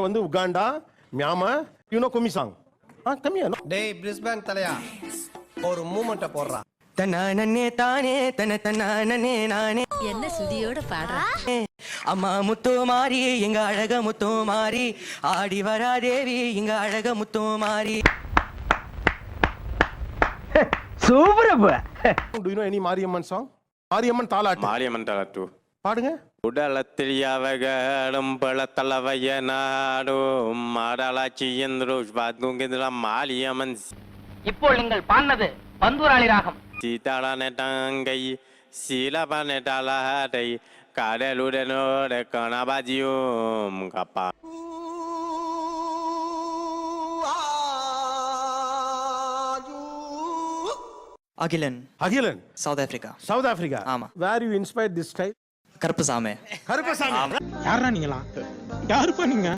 வந்து Uganda, Myanmar, you know குமிசாங். come here. டேய் பிரிஸ்பேன் தலையா ஒரு மூமெண்ட்ட போடுறா. தன்னானே தானே தன தன்னானே நானே என்ன சுதியோட பாடுற. அம்மா முத்து மாறி எங்க அழக முத்து மாறி ஆடி வரா தேவி எங்க அழக முத்து மாறி. Do you know any Mariamman song? Mariamman தாலாட்டு. மாரியம்மன் தாலாட்டு. பாடுங்க. உடலத்தில் யாவகடும் பழத்தளவைய நாடும் மாடலாட்சி என்று பார்த்துங்கிற மாரியம்மன் இப்போ நீங்கள் பாடினது பந்தூராளி ராகம். சீதாளா நெட்டங்கை சீலபா நெட்டாலாட்டை கடலுடனோட கணபாஜியும் கப்பா. Akilan Akilan, south Africa. South Africa. ஆமா. Where you inspired this style? Karuppusamy. Karuppasamy. யாரா நீங்களா? யாருப்பா நீங்க?